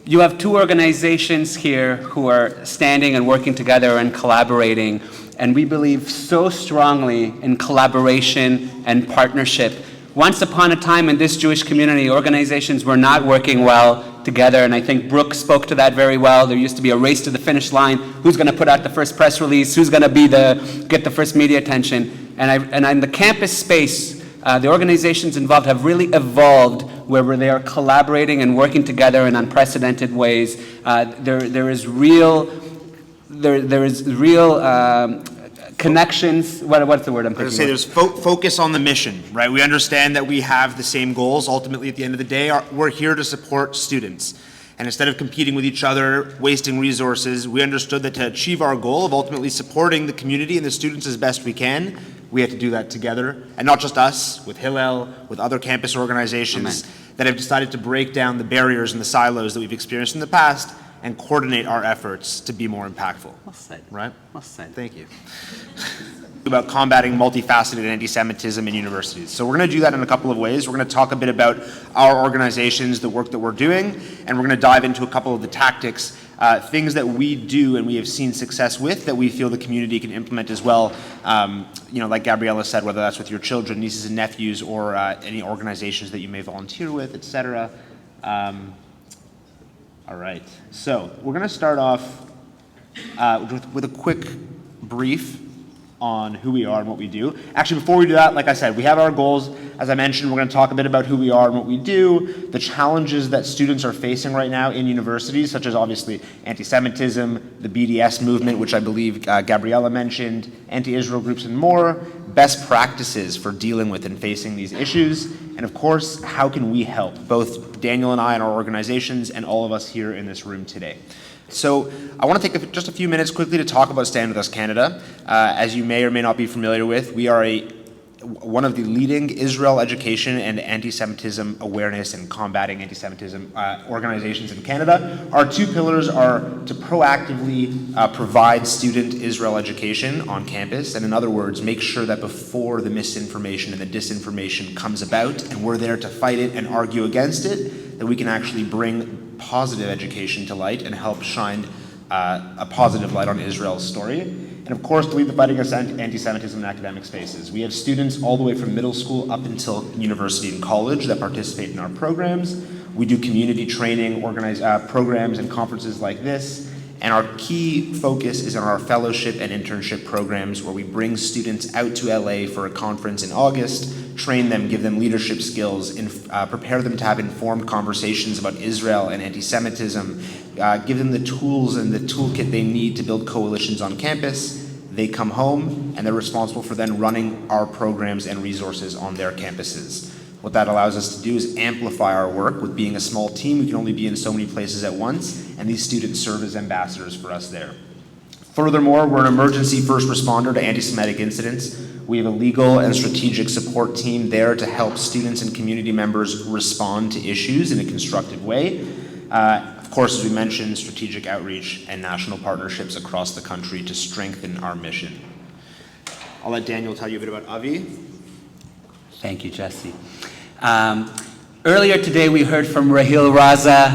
You have two organizations here who are standing and working together and collaborating, and we believe so strongly in collaboration and partnership. Once upon a time in this Jewish community, organizations were not working well together, and I think Brooke spoke to that very well. There used to be a race to the finish line. Who's going to put out the first press release? Who's going to get the first media attention? And in the campus space, the organizations involved have really evolved where they are collaborating and working together in unprecedented ways. There is real connections. What's the word I'm thinking? I was going to say there's focus on the mission, right? We understand that we have the same goals. Ultimately, at the end of the day, we're here to support students. And instead of competing with each other, wasting resources, we understood that to achieve our goal of ultimately supporting the community and the students as best we can, we had to do that together. And not just us, with Hillel, with other campus organizations that have decided to break down the barriers and the silos that we've experienced in the past and coordinate our efforts to be more impactful. Well said. Right? Well said. Thank you. About combating multifaceted anti-Semitism in universities. So we're going to do that in a couple of ways. We're going to talk a bit about our organizations, the work that we're doing, and we're going to dive into a couple of the tactics, things that we do and we have seen success with that we feel the community can implement as well. Like Gabriella said, whether that's with your children, nieces and nephews, or any organizations that you may volunteer with, etc. All right, so we're going to start off with a quick brief on who we are and what we do. Actually, before we do that, like I said, we have our goals. As I mentioned, we're going to talk a bit about who we are and what we do, the challenges that students are facing right now in universities, such as obviously anti-Semitism, the BDS movement, which I believe Gabriella mentioned, anti-Israel groups and more, best practices for dealing with and facing these issues, and of course, how can we help, both Daniel and I and our organizations and all of us here in this room today. So I want to take just a few minutes quickly to talk about Stand With Us Canada. As you may or may not be familiar with, we are one of the leading Israel education and anti-Semitism awareness and combating anti-Semitism organizations in Canada. Our two pillars are to proactively provide student Israel education on campus, and in other words, make sure that before the misinformation and the disinformation comes about, and we're there to fight it and argue against it, that we can actually bring positive education to light and help shine a positive light on Israel's story. And of course, to lead the fight against anti-Semitism in academic spaces. We have students all the way from middle school up until university and college that participate in our programs. We do community training, organize programs and conferences like this. And our key focus is on our fellowship and internship programs, where we bring students out to LA for a conference in August, train them, give them leadership skills, prepare them to have informed conversations about Israel and anti-Semitism, give them the tools and the toolkit they need to build coalitions on campus. They come home, and they're responsible for then running our programs and resources on their campuses. What that allows us to do is amplify our work. With being a small team, we can only be in so many places at once, and these students serve as ambassadors for us there. Furthermore, we're an emergency first responder to anti-Semitic incidents. We have a legal and strategic support team there to help students and community members respond to issues in a constructive way. Of course, as we mentioned, strategic outreach and national partnerships across the country to strengthen our mission. I'll let Daniel tell you a bit about Avi. Thank you, Jesse. Earlier today, we heard from Rahil Raza,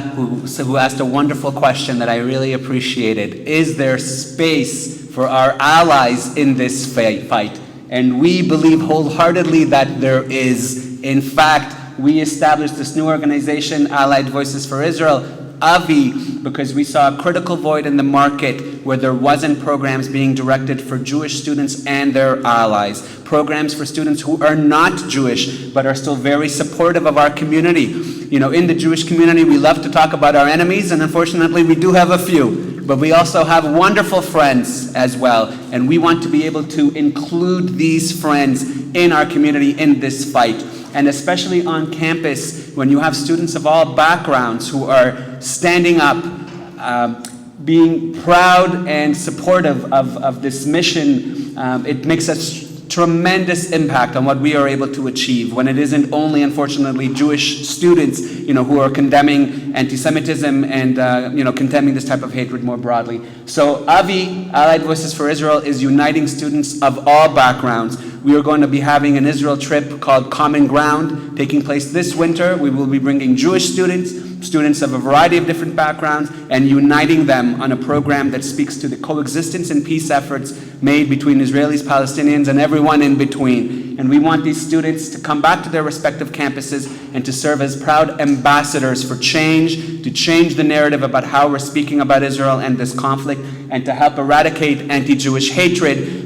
who asked a wonderful question that I really appreciated. Is there space for our allies in this fight? And we believe wholeheartedly that there is. In fact, we established this new organization, Allied Voices for Israel, AVI, because we saw a critical void in the market where there wasn't programs being directed for Jewish students and their allies. Programs for students who are not Jewish, but are still very supportive of our community. You know, in the Jewish community, we love to talk about our enemies, and unfortunately, we do have a few. But we also have wonderful friends as well, and we want to be able to include these friends in our community in this fight. And especially on campus, when you have students of all backgrounds who are standing up, being proud and supportive of this mission, it makes a tremendous impact on what we are able to achieve when it isn't only, unfortunately, Jewish students, who are condemning anti-Semitism and, condemning this type of hatred more broadly. So AVI, Allied Voices for Israel, is uniting students of all backgrounds. We are going to be having an Israel trip called Common Ground taking place this winter. We will be bringing Jewish students of a variety of different backgrounds, and uniting them on a program that speaks to the coexistence and peace efforts made between Israelis, Palestinians, and everyone in between. And we want these students to come back to their respective campuses and to serve as proud ambassadors for change, to change the narrative about how we're speaking about Israel and this conflict, and to help eradicate anti-Jewish hatred,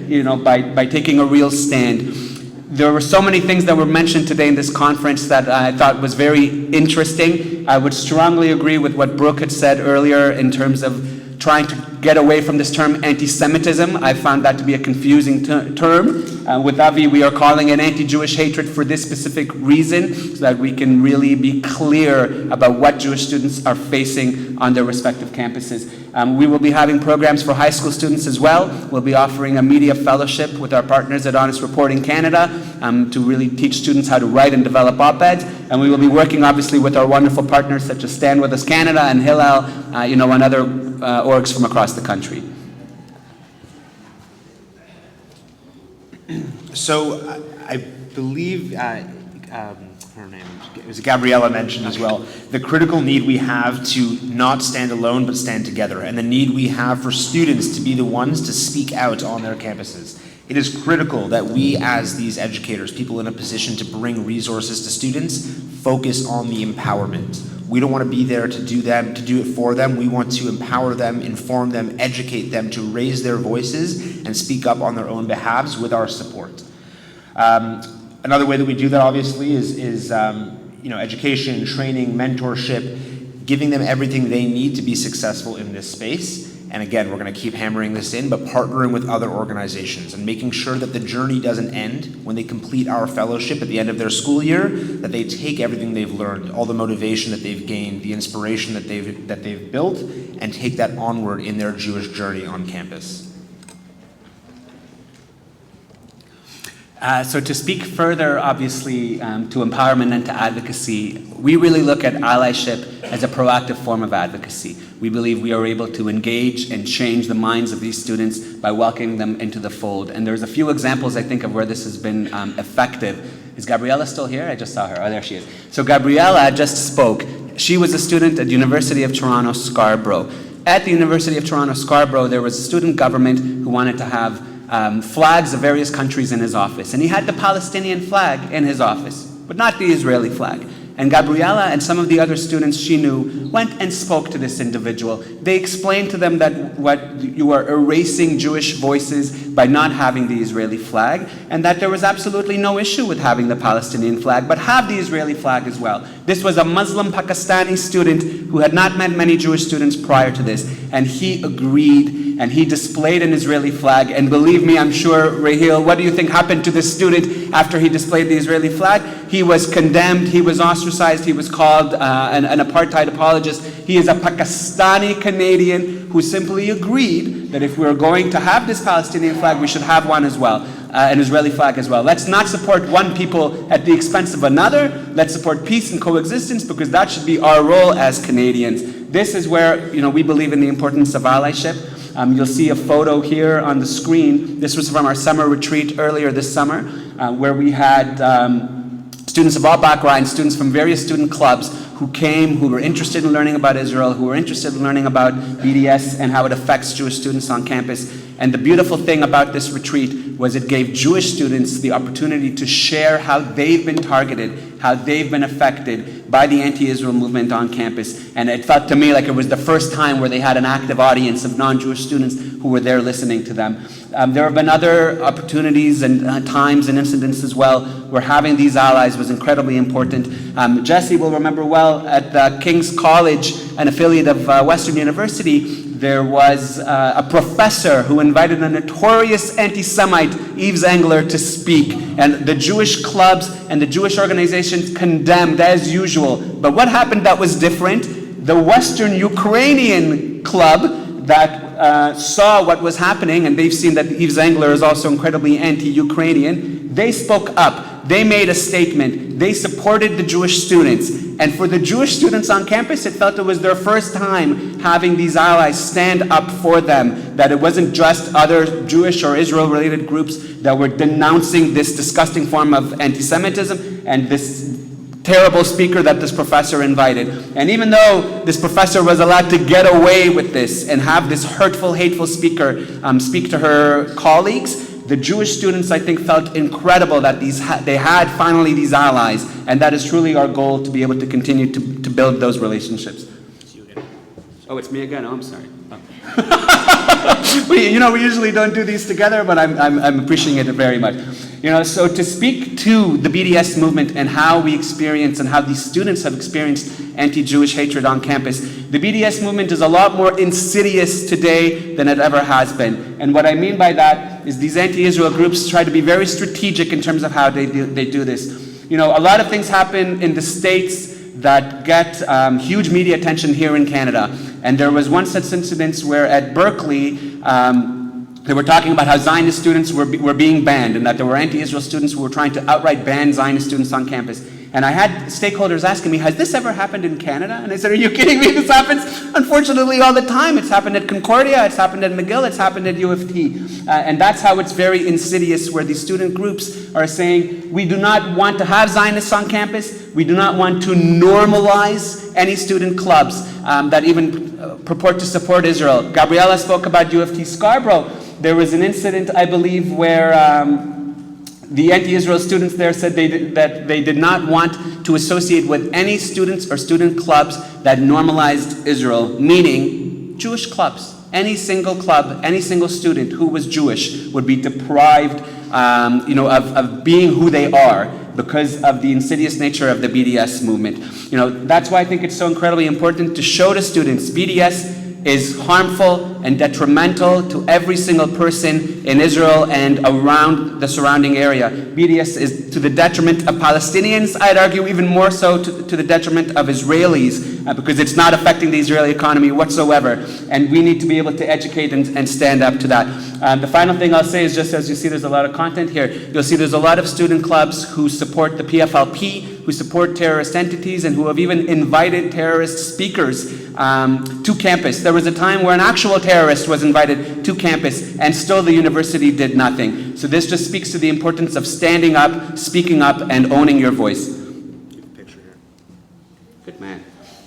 by taking a real stand. There were so many things that were mentioned today in this conference that I thought was very interesting. I would strongly agree with what Brooke had said earlier in terms of trying to get away from this term anti-Semitism. I found that to be a confusing term. With Avi, we are calling it anti-Jewish hatred for this specific reason, so that we can really be clear about what Jewish students are facing on their respective campuses. We will be having programs for high school students as well. We'll be offering a media fellowship with our partners at Honest Reporting Canada to really teach students how to write and develop op-eds. And we will be working obviously with our wonderful partners such as Stand With Us Canada and Hillel, and other orgs from across the country. So I believe her name, it was Gabriella mentioned as well, the critical need we have to not stand alone but stand together, and the need we have for students to be the ones to speak out on their campuses. It is critical that we, as these educators, people in a position to bring resources to students, focus on the empowerment. We don't want to be there to do it for them. We want to empower them, inform them, educate them to raise their voices and speak up on their own behalves with our support. Another way that we do that, obviously, is education, training, mentorship, giving them everything they need to be successful in this space. And again, we're going to keep hammering this in, but partnering with other organizations and making sure that the journey doesn't end when they complete our fellowship at the end of their school year, that they take everything they've learned, all the motivation that they've gained, the inspiration that they've built, and take that onward in their Jewish journey on campus. So to speak further, obviously, to empowerment and to advocacy, we really look at allyship as a proactive form of advocacy. We believe we are able to engage and change the minds of these students by welcoming them into the fold. And there's a few examples, I think, of where this has been effective. Is Gabriella still here? I just saw her. Oh, there she is. So Gabriella just spoke. She was a student at the University of Toronto, Scarborough. At the University of Toronto, Scarborough, there was a student government who wanted to have flags of various countries in his office. And he had the Palestinian flag in his office, but not the Israeli flag. And Gabriella and some of the other students she knew went and spoke to this individual. They explained to them that you are erasing Jewish voices by not having the Israeli flag, and that there was absolutely no issue with having the Palestinian flag, but have the Israeli flag as well. This was a Muslim Pakistani student who had not met many Jewish students prior to this, and he agreed, and he displayed an Israeli flag. And believe me, I'm sure, Rahil, what do you think happened to this student after he displayed the Israeli flag? He was condemned, he was ostracized, he was called an apartheid apologist. He is a Pakistani Canadian who simply agreed that if we were going to have this Palestinian flag, we should have one as well, an Israeli flag as well. Let's not support one people at the expense of another. Let's support peace and coexistence, because that should be our role as Canadians. This is where we believe in the importance of allyship. You'll see a photo here on the screen. This was from our summer retreat earlier this summer, where we had students of all backgrounds, students from various student clubs who came, who were interested in learning about Israel, who were interested in learning about BDS and how it affects Jewish students on campus. And the beautiful thing about this retreat was it gave Jewish students the opportunity to share how they've been targeted, how they've been affected by the anti-Israel movement on campus. And it felt to me like it was the first time where they had an active audience of non-Jewish students who were there listening to them. There have been other opportunities and times and incidents as well where having these allies was incredibly important. Jesse will remember well at the King's College, an affiliate of Western University, there was a professor who invited a notorious anti-Semite, Yves Engler, to speak. And the Jewish clubs and the Jewish organizations condemned as usual. But what happened that was different? The Western Ukrainian club that saw what was happening, and they've seen that Yves Engler is also incredibly anti-Ukrainian, they spoke up. They made a statement. they supported the Jewish students. And for the Jewish students on campus, it felt it was their first time having these allies stand up for them, that it wasn't just other Jewish or Israel-related groups that were denouncing this disgusting form of anti-Semitism and this terrible speaker that this professor invited. And even though this professor was allowed to get away with this and have this hurtful, hateful speaker speak to her colleagues, the Jewish students, I think, felt incredible that they had finally these allies, and that is truly our goal, to be able to continue to build those relationships. It's you again. Oh, it's me again. Oh, I'm sorry. Oh. we usually don't do these together, but I'm appreciating it very much. So to speak to the BDS movement and how we experience and how these students have experienced anti-Jewish hatred on campus, the BDS movement is a lot more insidious today than it ever has been. And what I mean by that is these anti-Israel groups try to be very strategic in terms of how they do this. A lot of things happen in the States that get huge media attention here in Canada. And there was one such incident where at Berkeley, they were talking about how Zionist students were being banned, and that there were anti-Israel students who were trying to outright ban Zionist students on campus. And I had stakeholders asking me, has this ever happened in Canada? And I said, are you kidding me? This happens, unfortunately, all the time. It's happened at Concordia, it's happened at McGill, it's happened at U of T. And that's how it's very insidious, where these student groups are saying, we do not want to have Zionists on campus. We do not want to normalize any student clubs that even purport to support Israel. Gabriella spoke about U of T Scarborough. There was an incident, I believe, where the anti-Israel students there said that they did not want to associate with any students or student clubs that normalized Israel, meaning Jewish clubs. Any single club, any single student who was Jewish would be deprived of being who they are because of the insidious nature of the BDS movement. That's why I think it's so incredibly important to show to students BDS is harmful and detrimental to every single person in Israel and around the surrounding area. BDS is to the detriment of Palestinians, I'd argue even more so to the detriment of Israelis, because it's not affecting the Israeli economy whatsoever. And we need to be able to educate and stand up to that. The final thing I'll say is, just as you see there's a lot of content here, you'll see there's a lot of student clubs who support the PFLP, who support terrorist entities, and who have even invited terrorist speakers to campus. There was a time where an actual terrorist was invited to campus, and still the university did nothing. So this just speaks to the importance of standing up, speaking up, and owning your voice. Picture here. Good man.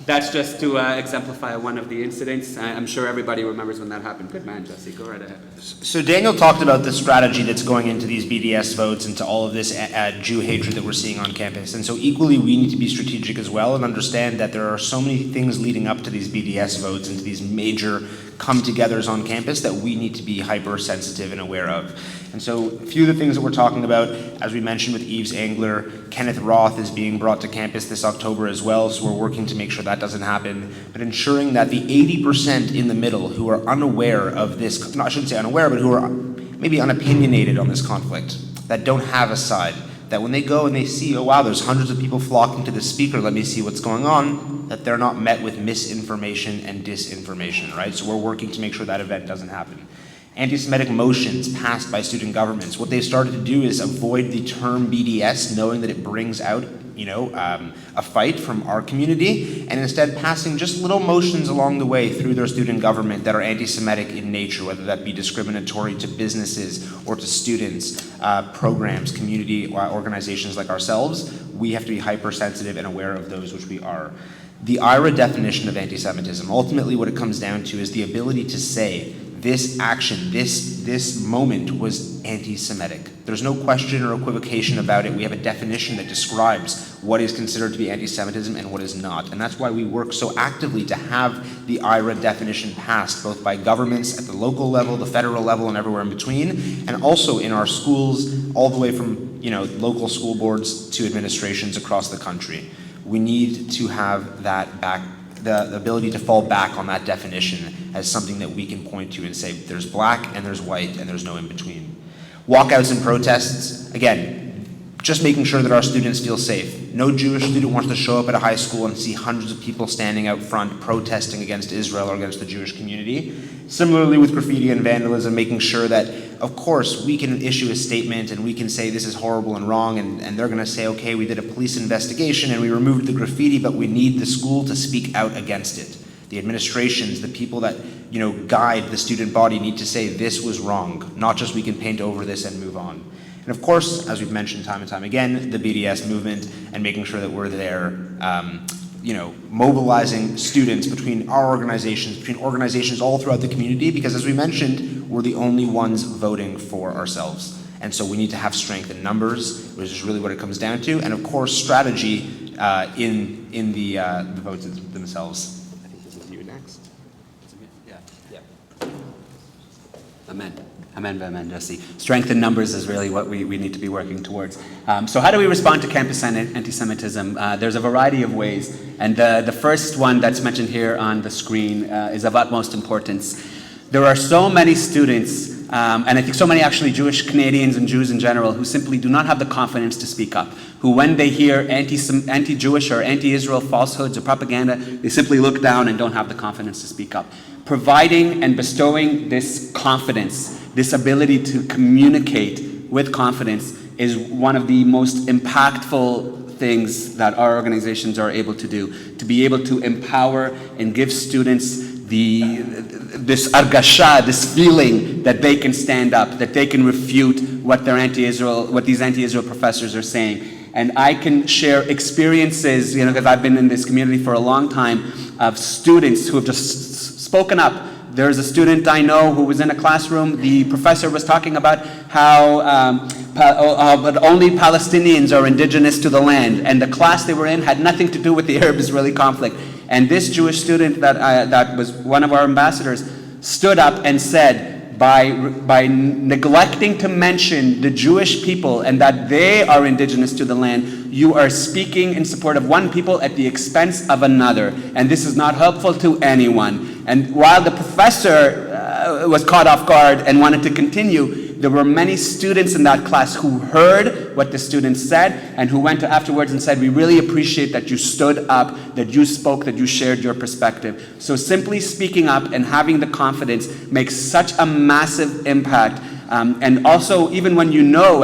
That's just to exemplify one of the incidents. I'm sure everybody remembers when that happened. Good man, Jesse. Go right ahead. So Daniel talked about the strategy that's going into these BDS votes and to all of this Jew hatred that we're seeing on campus. And so equally, we need to be strategic as well and understand that there are so many things leading up to these BDS votes and to these major come-togethers on campus that we need to be hypersensitive and aware of. And so a few of the things that we're talking about, as we mentioned with Eves Angler, Kenneth Roth is being brought to campus this October as well, so we're working to make sure that doesn't happen, but ensuring that the 80% in the middle who are unaware of this, no, I shouldn't say unaware, but who are maybe unopinionated on this conflict, that don't have a side, that when they go and they see, oh wow, there's hundreds of people flocking to the speaker, let me see what's going on, that they're not met with misinformation and disinformation, right? So we're working to make sure that event doesn't happen. Anti-Semitic motions passed by student governments. What they've started to do is avoid the term BDS, knowing that it brings out, a fight from our community, and instead passing just little motions along the way through their student government that are anti-Semitic in nature, whether that be discriminatory to businesses or to students, programs, community organizations like ourselves. We have to be hypersensitive and aware of those, which we are. The IRA definition of anti-Semitism, ultimately what it comes down to is the ability to say, this action, this moment was anti-Semitic. There's no question or equivocation about it. We have a definition that describes what is considered to be anti-Semitism and what is not. And that's why we work so actively to have the IRA definition passed, both by governments at the local level, the federal level, and everywhere in between, and also in our schools, all the way from local school boards to administrations across the country. We need to have that back, the ability to fall back on that definition as something that we can point to and say there's black and there's white and there's no in between. Walkouts and protests, again, just making sure that our students feel safe. No Jewish student wants to show up at a high school and see hundreds of people standing out front protesting against Israel or against the Jewish community. Similarly with graffiti and vandalism, making sure that of course, we can issue a statement and we can say this is horrible and wrong, and they're going to say, okay, we did a police investigation and we removed the graffiti, but we need the school to speak out against it. The administrations, the people that guide the student body need to say this was wrong, not just we can paint over this and move on. And of course, as we've mentioned time and time again, the BDS movement and making sure that we're there, mobilizing students between our organizations, between organizations all throughout the community, because as we mentioned, we're the only ones voting for ourselves. And so we need to have strength in numbers, which is really what it comes down to, and of course, strategy in the votes themselves. I think this is you next. Yeah. Amen, Jesse. Strength in numbers is really what we need to be working towards. So how do we respond to campus anti-Semitism? There's a variety of ways, and the first one that's mentioned here on the screen is of utmost importance. There are so many students, and I think so many actually Jewish Canadians and Jews in general, who simply do not have the confidence to speak up, who when they hear anti-Jewish or anti-Israel falsehoods or propaganda, they simply look down and don't have the confidence to speak up. Providing and bestowing this confidence, this ability to communicate with confidence, is one of the most impactful things that our organizations are able to do, to be able to empower and give students this argasha, this feeling that they can stand up, that they can refute what these anti-Israel professors are saying. And I can share experiences, because I've been in this community for a long time, of students who have just spoken up. There's a student I know who was in a classroom. The professor was talking about how but only Palestinians are indigenous to the land, and the class they were in had nothing to do with the Arab-Israeli conflict. And this Jewish student that was one of our ambassadors stood up and said, by neglecting to mention the Jewish people and that they are indigenous to the land, you are speaking in support of one people at the expense of another. And this is not helpful to anyone. And while the professor was caught off guard and wanted to continue, there were many students in that class who heard what the students said and who went afterwards and said, we really appreciate that you stood up, that you spoke, that you shared your perspective. So simply speaking up and having the confidence makes such a massive impact. And also, even when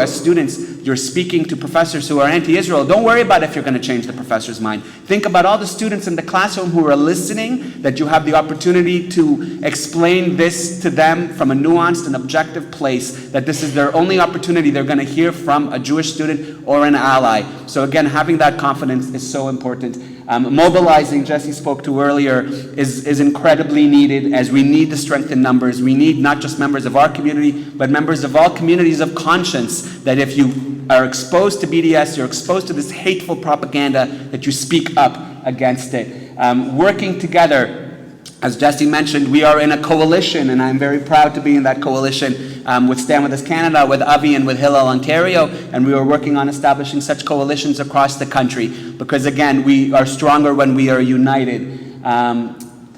as students, you're speaking to professors who are anti-Israel, don't worry about if you're going to change the professor's mind. Think about all the students in the classroom who are listening, that you have the opportunity to explain this to them from a nuanced and objective place, that this is their only opportunity they're going to hear from a Jewish student or an ally. So again, having that confidence is so important. Mobilizing, Jesse spoke to earlier, is incredibly needed, as we need the strength in numbers. We need not just members of our community, but members of all communities of conscience, that if you are exposed to BDS, you're exposed to this hateful propaganda, that you speak up against it. Working together, as Jesse mentioned, we are in a coalition, and I'm very proud to be in that coalition with Stand With Us Canada, with Avi, and with Hillel Ontario, and we are working on establishing such coalitions across the country, because again, we are stronger when we are united.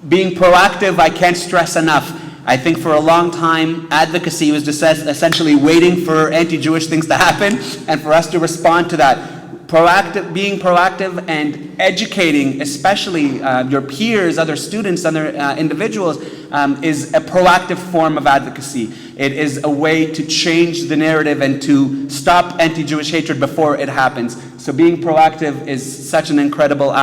Being proactive, I can't stress enough. I think for a long time, advocacy was just essentially waiting for anti-Jewish things to happen and for us to respond to that. Being proactive and educating, especially your peers, other students, other individuals, is a proactive form of advocacy. It is a way to change the narrative and to stop anti-Jewish hatred before it happens. So being proactive is such an incredible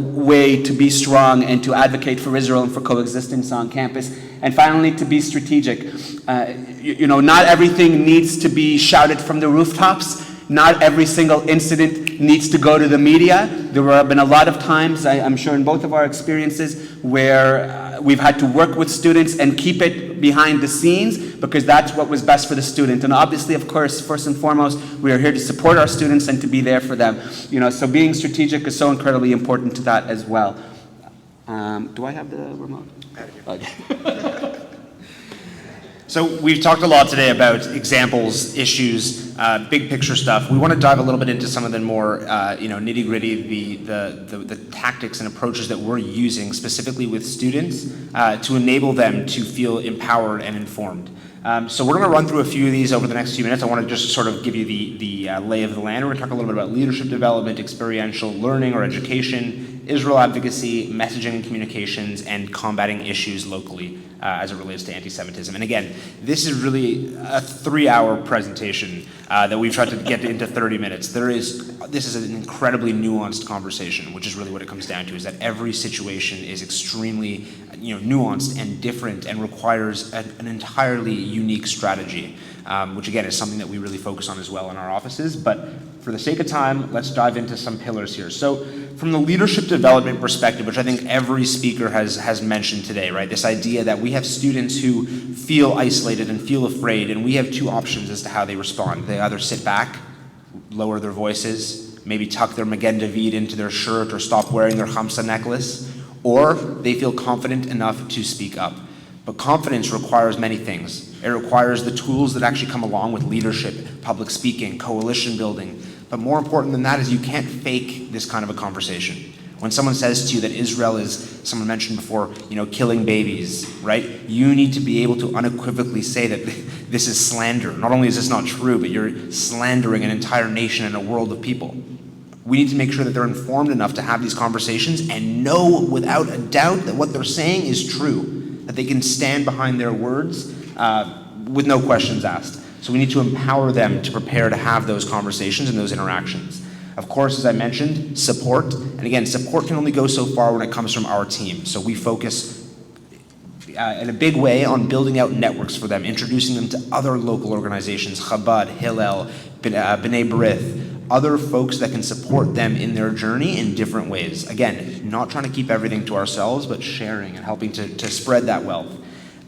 way to be strong and to advocate for Israel and for coexistence on campus. And finally, to be strategic. Not everything needs to be shouted from the rooftops. Not every single incident needs to go to the media. There have been a lot of times, I'm sure in both of our experiences, where we've had to work with students and keep it behind the scenes, because that's what was best for the student. And obviously, of course, first and foremost, we are here to support our students and to be there for them. So being strategic is so incredibly important to that as well. Do I have the remote? Okay. So we've talked a lot today about examples, issues, big picture stuff. We want to dive a little bit into some of the more, nitty gritty, the tactics and approaches that we're using specifically with students to enable them to feel empowered and informed. So we're going to run through a few of these over the next few minutes. I want to just sort of give you the lay of the land. We're going to talk a little bit about leadership development, experiential learning or education, Israel advocacy, messaging and communications, and combating issues locally as it relates to anti-Semitism. And again, this is really a 3-hour presentation that we've tried to get into 30 minutes. This is an incredibly nuanced conversation, which is really what it comes down to, is that every situation is extremely nuanced and different and requires an entirely unique strategy, which again is something that we really focus on as well in our offices. But for the sake of time, let's dive into some pillars here. So from the leadership development perspective, which I think every speaker has mentioned today, right? This idea that we have students who feel isolated and feel afraid, and we have two options as to how they respond. They either sit back, lower their voices, maybe tuck their Magen David into their shirt or stop wearing their Hamsa necklace, or they feel confident enough to speak up. But confidence requires many things. It requires the tools that actually come along with leadership, public speaking, coalition building. But more important than that is you can't fake this kind of a conversation. When someone says to you that Israel is, someone mentioned before, killing babies, right? You need to be able to unequivocally say that this is slander. Not only is this not true, but you're slandering an entire nation and a world of people. We need to make sure that they're informed enough to have these conversations and know without a doubt that what they're saying is true, that they can stand behind their words with no questions asked. So we need to empower them to prepare to have those conversations and those interactions. Of course, as I mentioned, support. And again, support can only go so far when it comes from our team. So we focus in a big way on building out networks for them, introducing them to other local organizations, Chabad, Hillel, B'nai B'rith, other folks that can support them in their journey in different ways. Again, not trying to keep everything to ourselves, but sharing and helping to spread that wealth.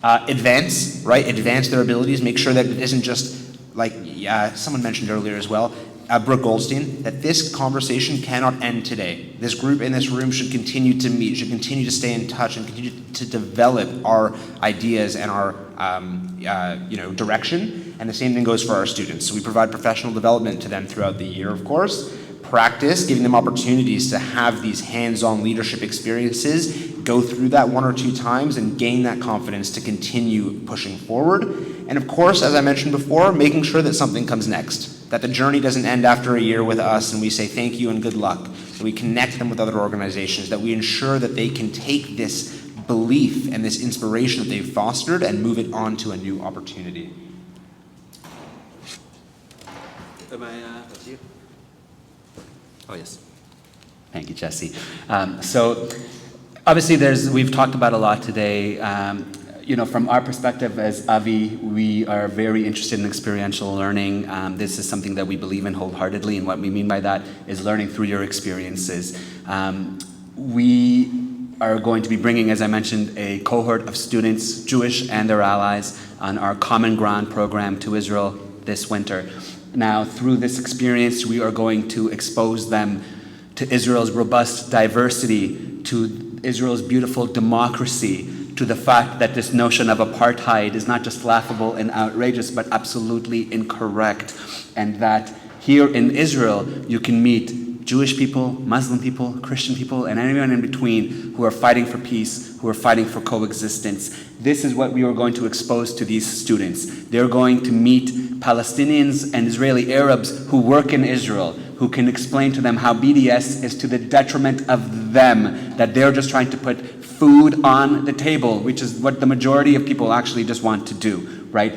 Advance their abilities, make sure that it isn't just like someone mentioned earlier as well, Brooke Goldstein, that this conversation cannot end today. This group in this room should continue to meet, should continue to stay in touch and continue to develop our ideas and our direction. And the same thing goes for our students. So we provide professional development to them throughout the year, of course. Practice, giving them opportunities to have these hands-on leadership experiences, go through that 1 or 2 times and gain that confidence to continue pushing forward. And of course, as I mentioned before, making sure that something comes next, that the journey doesn't end after a year with us and we say thank you and good luck, that we connect them with other organizations, that we ensure that they can take this belief and this inspiration that they've fostered and move it on to a new opportunity. That's you? Oh, yes. Thank you, Jesse. So obviously we've talked about a lot today. From our perspective as Avi, we are very interested in experiential learning. This is something that we believe in wholeheartedly, and what we mean by that is learning through your experiences. We are going to be bringing, as I mentioned, a cohort of students, Jewish and their allies, on our Common Ground program to Israel this winter. Now, through this experience, we are going to expose them to Israel's robust diversity, to Israel's beautiful democracy, to the fact that this notion of apartheid is not just laughable and outrageous, but absolutely incorrect. And that here in Israel, you can meet Jewish people, Muslim people, Christian people, and anyone in between who are fighting for peace, who are fighting for coexistence. This is what we are going to expose to these students. They're going to meet Palestinians and Israeli Arabs who work in Israel, who can explain to them how BDS is to the detriment of them, that they're just trying to put food on the table, which is what the majority of people actually just want to do, right?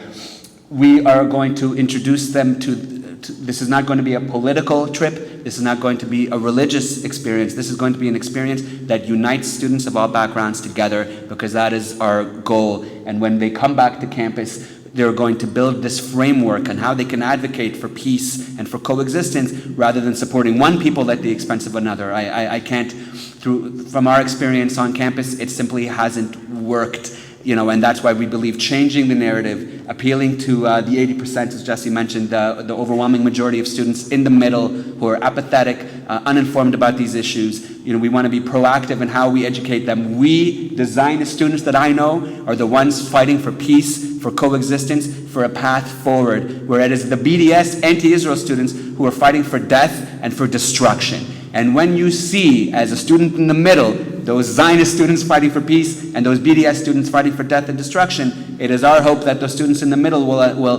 We are going to introduce them to this is not going to be a political trip. This is not going to be a religious experience. This is going to be an experience that unites students of all backgrounds together, because that is our goal. And when they come back to campus, they're going to build this framework on how they can advocate for peace and for coexistence rather than supporting one people at the expense of another. I can't, from our experience on campus, it simply hasn't worked. And that's why we believe changing the narrative, appealing to the 80%, as Jesse mentioned, the overwhelming majority of students in the middle who are apathetic, uninformed about these issues. We want to be proactive in how we educate them. We, the Zionist students that I know, are the ones fighting for peace, for coexistence, for a path forward, where it is the BDS anti-Israel students who are fighting for death and for destruction. And when you see, as a student in the middle, those Zionist students fighting for peace and those BDS students fighting for death and destruction, it is our hope that those students in the middle will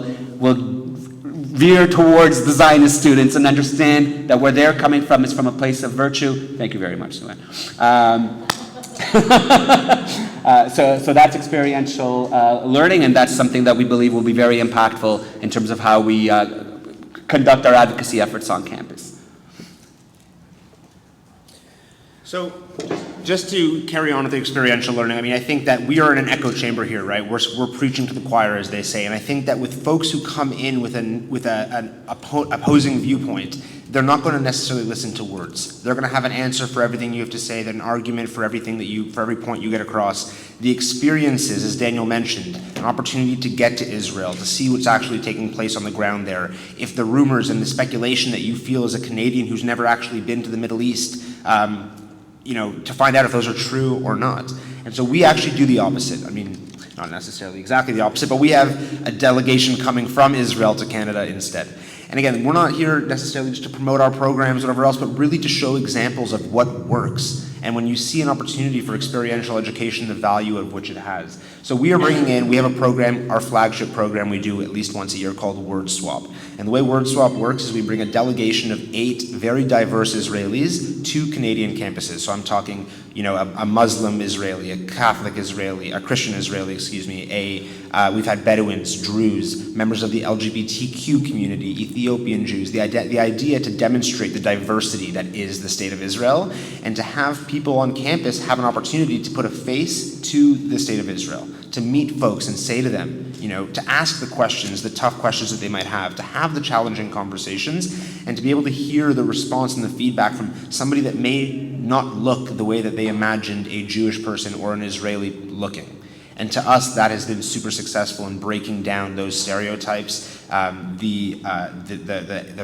veer towards the Zionist students and understand that where they're coming from is from a place of virtue. Thank you very much, Sue Ann. So that's experiential learning, and that's something that we believe will be very impactful in terms of how we conduct our advocacy efforts on campus. So just to carry on with the experiential learning, I mean, I think that we are in an echo chamber here, right? We're preaching to the choir, as they say, and I think that with folks who come in with an opposing viewpoint, they're not going to necessarily listen to words. They're going to have an answer for everything you have to say, an argument for everything for every point you get across. The experiences, as Daniel mentioned, an opportunity to get to Israel, to see what's actually taking place on the ground there. If the rumors and the speculation that you feel as a Canadian who's never actually been to the Middle East, to find out if those are true or not. And so we actually do the opposite. I mean, not necessarily exactly the opposite, but we have a delegation coming from Israel to Canada instead. And again, we're not here necessarily just to promote our programs or whatever else, but really to show examples of what works. And when you see an opportunity for experiential education, the value of which it has. So we have a program, our flagship program we do at least once a year called Word Swap. And the way Word Swap works is we bring a delegation of 8 very diverse Israelis to Canadian campuses. So I'm talking, a Muslim Israeli, a Catholic Israeli, a Christian Israeli, we've had Bedouins, Druze, members of the LGBTQ community, Ethiopian Jews, the idea to demonstrate the diversity that is the state of Israel, and to have people on campus have an opportunity to put a face to the state of Israel, to meet folks and say to them, to ask the questions, the tough questions that they might have, to have the challenging conversations, and to be able to hear the response and the feedback from somebody that may not look the way that they imagined a Jewish person or an Israeli looking. And to us, that has been super successful in breaking down those stereotypes, the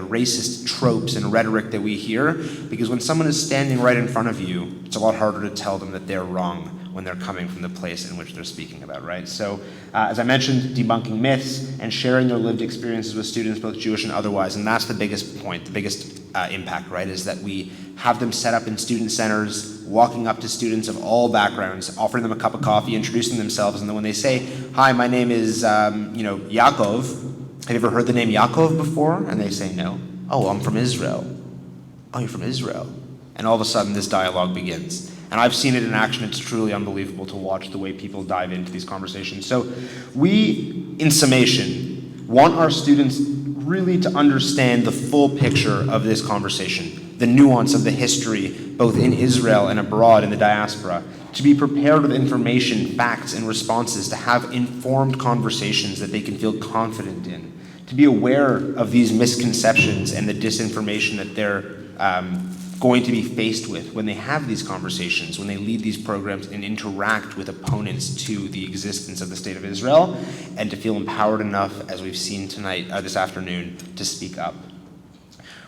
racist tropes and rhetoric that we hear, because when someone is standing right in front of you, it's a lot harder to tell them that they're wrong when they're coming from the place in which they're speaking about, right? So, as I mentioned, debunking myths and sharing their lived experiences with students, both Jewish and otherwise, and that's the biggest point, the biggest impact, right, is that we have them set up in student centers, walking up to students of all backgrounds, offering them a cup of coffee, introducing themselves, and then when they say, "Hi, my name is, Yaakov. Have you ever heard the name Yaakov before?" And they say, "No." "Oh, I'm from Israel." "Oh, you're from Israel." And all of a sudden, this dialogue begins. And I've seen it in action. It's truly unbelievable to watch the way people dive into these conversations. So we, in summation, want our students really to understand the full picture of this conversation, the nuance of the history, both in Israel and abroad in the diaspora, to be prepared with information, facts, and responses, to have informed conversations that they can feel confident in, to be aware of these misconceptions and the disinformation that they're going to be faced with when they have these conversations, when they lead these programs and interact with opponents to the existence of the state of Israel, and to feel empowered enough, as we've seen tonight, this afternoon, to speak up.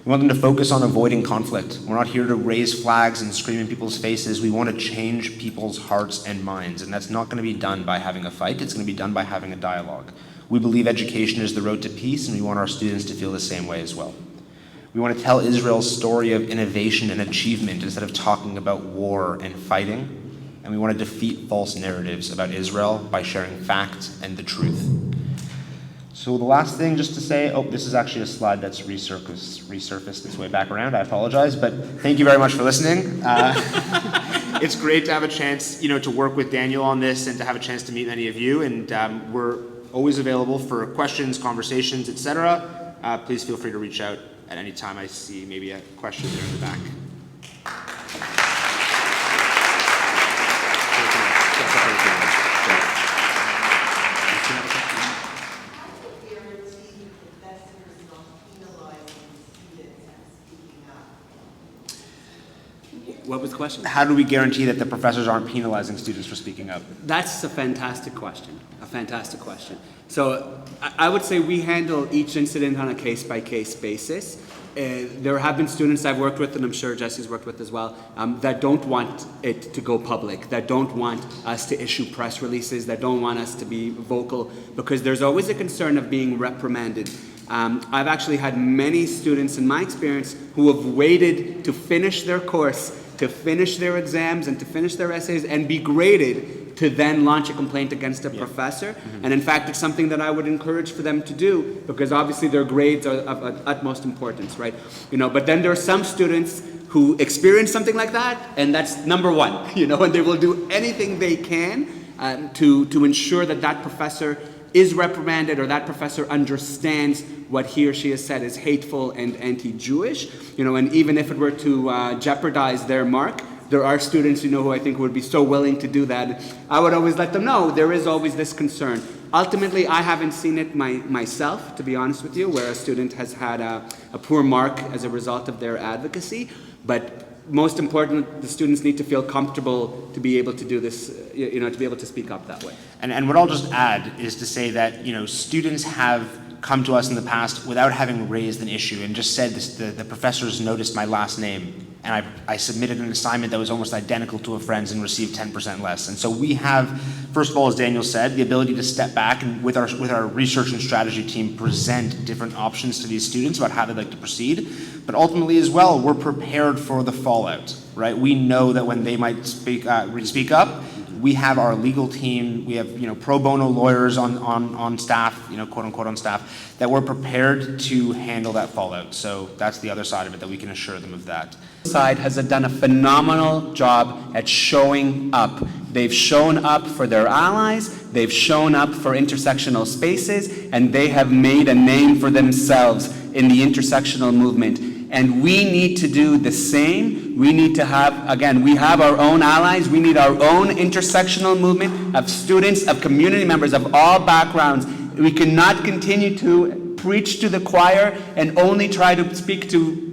We want them to focus on avoiding conflict. We're not here to raise flags and scream in people's faces. We want to change people's hearts and minds, and that's not going to be done by having a fight. It's going to be done by having a dialogue. We believe education is the road to peace, and we want our students to feel the same way as well. We want to tell Israel's story of innovation and achievement instead of talking about war and fighting. And we want to defeat false narratives about Israel by sharing facts and the truth. So the last thing just to say, this is actually a slide that's resurfaced its way back around. I apologize, but thank you very much for listening. It's great to have a chance, to work with Daniel on this and to have a chance to meet many of you. And we're always available for questions, conversations, etc. Please feel free to reach out at any time. I see maybe a question there in the back. What was the question? How do we guarantee that the professors aren't penalizing students for speaking up? That's a fantastic question. So I would say we handle each incident on a case-by-case basis. There have been students I've worked with, and I'm sure Jesse's worked with as well, that don't want it to go public, that don't want us to issue press releases, that don't want us to be vocal, because there's always a concern of being reprimanded. I've actually had many students in my experience who have waited to finish their course, to finish their exams and to finish their essays and be graded to then launch a complaint against a professor. And in fact, it's something that I would encourage for them to do, because obviously their grades are of utmost importance, right? But then there are some students who experience something like that, and that's number one, and they will do anything they can to ensure that that professor is reprimanded, or that professor understands what he or she has said is hateful and anti-Jewish, and even if it were to jeopardize their mark, there are students, who I think would be so willing to do that. I would always let them know there is always this concern. Ultimately, I haven't seen it myself, to be honest with you, where a student has had a poor mark as a result of their advocacy, but most important, the students need to feel comfortable to be able to do this, to be able to speak up that way. And what I'll just add is to say that, students have come to us in the past without having raised an issue and just said this, the professors noticed my last name, and I submitted an assignment that was almost identical to a friend's and received 10% less. And so we have, first of all, as Daniel said, the ability to step back and with our research and strategy team present different options to these students about how they'd like to proceed. But ultimately as well, we're prepared for the fallout, right? We know that when they might speak up, we have our legal team, we have pro bono lawyers on staff, quote unquote on staff, that we're prepared to handle that fallout. So that's the other side of it, that we can assure them of that. Side has done a phenomenal job at showing up. They've shown up for their allies, they've shown up for intersectional spaces, and they have made a name for themselves in the intersectional movement. And we need to do the same. We need to have, again, we have our own allies. We need our own intersectional movement of students, of community members, of all backgrounds. We cannot continue to preach to the choir and only try to speak to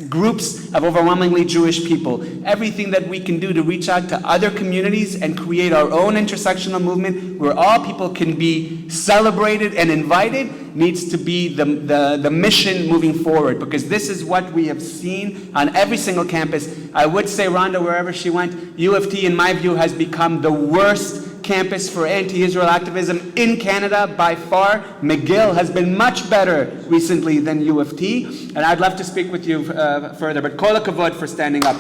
groups of overwhelmingly Jewish people. Everything that we can do to reach out to other communities and create our own intersectional movement where all people can be celebrated and invited needs to be the mission moving forward, because this is what we have seen on every single campus. I would say, Rhonda, wherever she went, U of T, in my view, has become the worst campus for anti-Israel activism in Canada by far. McGill has been much better recently than U of T, and I'd love to speak with you further, but kol hakavod for standing up.